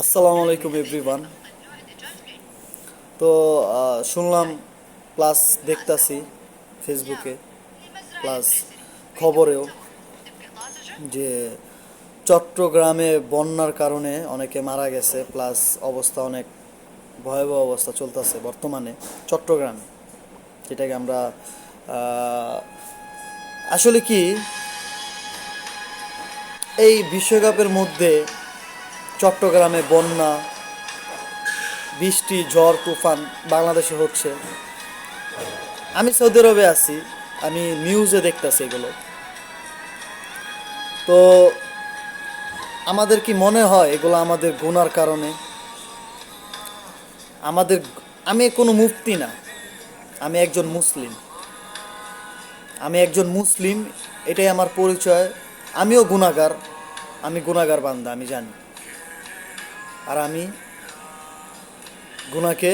আসসালামু আলাইকুম এভরিওয়ান। তো শুনলাম প্লাস দেখতাছি ফেসবুকে প্লাস খবরেও যে চট্টগ্রামে বন্যার কারণে অনেকে মারা গেছে, প্লাস অবস্থা অনেক ভয়াবহ অবস্থা চলতেছে বর্তমানে চট্টগ্রামে, যেটাকে আমরা আহ, আসলে কি এই বিশ্বকাপের মধ্যে চট্টগ্রামে বন্যা, বৃষ্টি, ঝড় তুফান বাংলাদেশে হচ্ছে। আমি সৌদি আরবে আছি, আমি নিউজে দেখতাছি এগুলো। তো আমাদের কি মনে হয় এগুলো আমাদের গুনার কারণে? আমাদের, আমি কোনো মুফতি না, আমি একজন মুসলিম। আমি একজন মুসলিম, এটাই আমার পরিচয়। আমিও গুনাহগার, আমি গুনাহগার বান্দা, আমি জানি। আর আমি গুনাহকে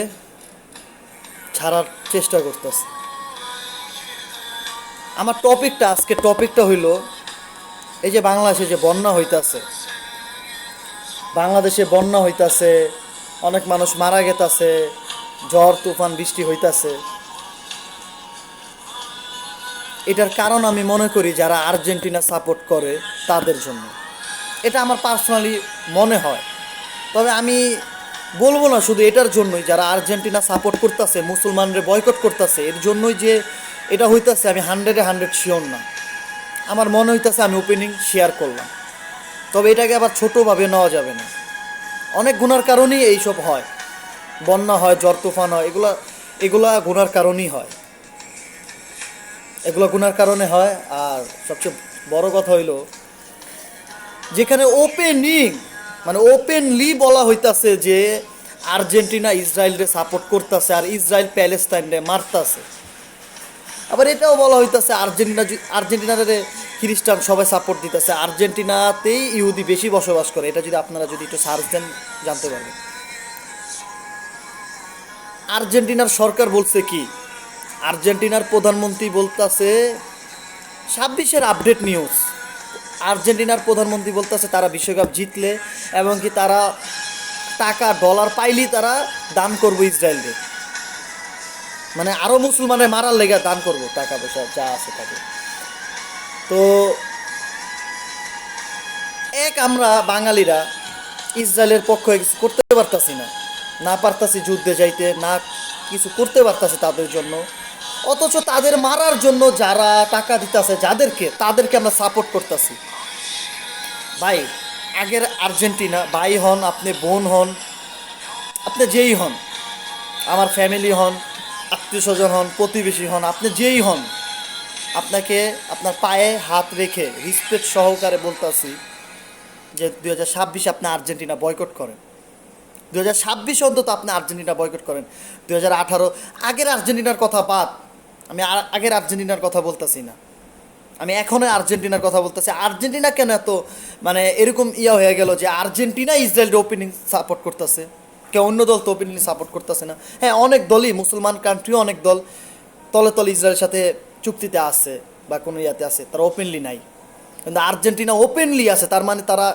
ছাড়ার চেষ্টা করতেছি। আমার টপিকটা, আজকে টপিকটা হইল এই যে বাংলাদেশে যে বন্যা হইতাছে, বাংলাদেশে বন্যা হইতাছে, অনেক মানুষ মারা গেতাছে, ঝড় তুফান বৃষ্টি হইতাছে। এটার কারণ আমি মনে করি যারা আর্জেন্টিনা সাপোর্ট করে তাদের জন্য। এটা আমার পার্সোনালি মনে হয়। তবে আমি বলবো না শুধু এটার জন্যই, যারা আর্জেন্টিনা সাপোর্ট করতেছে, মুসলমানরে বয়কট করতেছে, এর জন্যই যে এটা হইতাছে আমি 100-100 শিওর না। আমার মনে হইতাছে, আমি ওপেনিং শেয়ার করলাম। তবে এটাকে আবার ছোটোভাবে নেওয়া যাবে না। অনেক গুনার কারণেই এইসব হয়, বন্যা হয়, ঝড় তুফান হয়, এগুলা গুনার কারণেই হয়, এগুলো গুনার কারণে হয়। আর সবচেয়ে বড় কথা হইল যেখানে ওপেনিং, মানে ওপেনলি বলা হইতাছে যে আর্জেন্টিনা ইসরায়েলকে সাপোর্ট করতেছে আর ইসরায়েল প্যালেস্তাইনরে মারতাছে। আবার এটাও বলা হইতাছে আর্জেন্টিনারে খ্রিস্টান সবাই সাপোর্ট দিতেছে, আর্জেন্টিনাতেই ইহুদি বেশি বসবাস করে। এটা যদি আপনারা যদি একটু সার্চ দেন জানতে পারবেন। আর্জেন্টিনার সরকার বলছে কি, আর্জেন্টিনার প্রধানমন্ত্রী বলতাছে 26-এর আপডেট নিউজ, আর্জেন্টিনার প্রধানমন্ত্রী বলতেছে তারা বিশ্বকাপ জিতলে এবং কি তারা টাকা ডলার পাইলেই তারা দান করবো ইসরায়েলকে, মানে আরও মুসলমানের মারার লেগে দান করব, টাকা পয়সা যা আছে তাকে। তো আমরা বাঙালিরা ইসরায়েলের পক্ষে কিছু করতে পারতাছি না, না পারতাছি যুদ্ধে যাইতে, না কিছু করতে পারতাছি তাদের জন্য। অথচ তাদের মারার জন্য যারা টাকা দিতেছে তাদেরকে আমরা সাপোর্ট করতেছি। ভাই, আগের আর্জেন্টিনা, ভাই হন আপনি, বোন হন আপনি, যেই হন, আমার ফ্যামিলি হন, আত্মীয় স্বজন হন, প্রতিবেশী হন, আপনি যেই হন, আপনাকে আপনার পায়ে হাত রেখে রিসপেক্ট সহকারে বলতেছি যে 2026 আপনি আর্জেন্টিনা বয়কট করেন। 2026 অন্তত আপনি আর্জেন্টিনা বয়কট করেন। 2018 আগের আর্জেন্টিনার কথা বাদ, আমি আগের আর্জেন্টিনার কথা বলতেছি না, আমি এখনও আর্জেন্টিনার কথা বলতেছি। আর্জেন্টিনা কেন এত মানে এরকম হয়ে গেল যে আর্জেন্টিনা ইসরায়েলের ওপেনিং সাপোর্ট করতেছে, কেউ অন্য দল তো ওপেনিং সাপোর্ট করতেছে না। হ্যাঁ, অনেক দলই, মুসলমান কান্ট্রিও অনেক দল তলে তলে ইসরায়েলের সাথে চুক্তিতে আছে বা কোনো ইয়াতে আছে, তারা ওপেনলি নাই। কিন্তু আর্জেন্টিনা ওপেনলি আছে, তার মানে তারা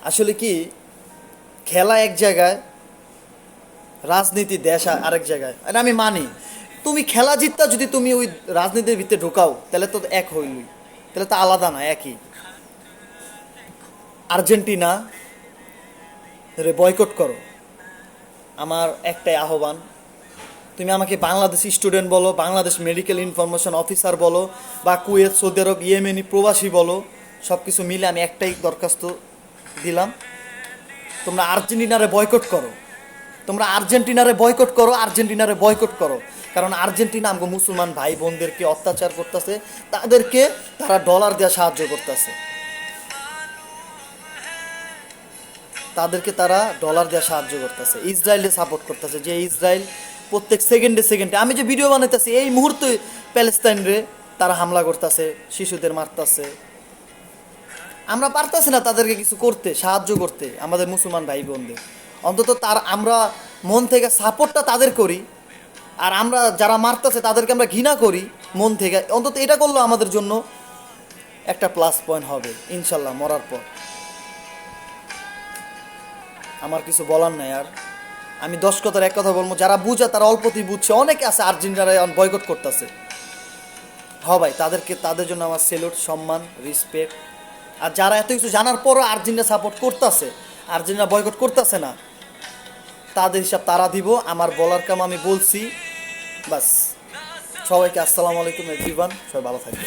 আসলে কি, খেলা এক জায়গায়, রাজনীতি দেশ আরেক জায়গায়। আর আমি মানি, তুমি খেলা জিততা যদি তুমি ওই রাজনীতির ভিতরে ঢুকাও তাহলে তো এক হইলই, তাহলে তো আলাদা না, একই। আর্জেন্টিনা রে বয়কট করো, আমার একটাই আহ্বান। তুমি আমাকে বাংলাদেশ স্টুডেন্ট বলো, বাংলাদেশ মেডিকেল ইনফরমেশন অফিসার বলো, বা কুয়েত, সৌদি আরব, ইয়েমেনি প্রবাসী বলো, সব কিছু মিলে আমি একটাই দরখাস্ত দিলাম, তোমরা আর্জেন্টিনারে বয়কট করো, তোমরা আর্জেন্টিনারে বয়কট করো, আর্জেন্টিনারে বয়কট করো। কারণ আর্জেন্টিনা আমাকে মুসলমান ভাই বোনদেরকে অত্যাচার করতেছে, তাদেরকে তারা ডলার দেওয়া সাহায্য করতেছে, তাদেরকে তারা ডলার দেওয়া সাহায্য করতেছে, ইসরায়েলকে সাপোর্ট করতেছে। যে ইসরায়েল প্রত্যেক সেকেন্ডে সেকেন্ডে, আমি যে ভিডিও বানাইতেছি এই মুহূর্তে প্যালেস্তাইনরে তারা হামলা করতেছে, শিশুদের মারতেছে। আমরা পারতেছি না তাদেরকে কিছু করতে, সাহায্য করতে, আমাদের মুসলমান ভাই বোনদের। অন্তত আমরা মন থেকে সাপোর্টটা তাদের করি। আর আমরা যারা মারতেছে তাদেরকে আমরা ঘৃণা করি মন থেকে, অন্তত এটা করলেও আমাদের জন্য একটা প্লাস পয়েন্ট হবে ইনশাল্লাহ মরার পর। আমার কিছু বলার নাই আর। আমি 10 কথার এক কথা বলবো, যারা বুঝে তারা অল্পতেই বুঝছে, অনেকে আছে আর্জেন্টিনারা এখন বয়কট করতেছে। হ্যাঁ ভাই, তাদের জন্য আমার সেলুট, সম্মান, রেসপেক্ট। আর যারা এত কিছু জানার পরও আর্জেন্টিনা সাপোর্ট করতেছে, আর্জেন্টিনা বয়কট করতেছে না, তাদের হিসাব তারা দিব। আমার বলার কাম আমি বলছি, বাস। সবাইকে আসসালামু আলাইকুম এভরিওয়ান, সবাই ভালো থাকবে।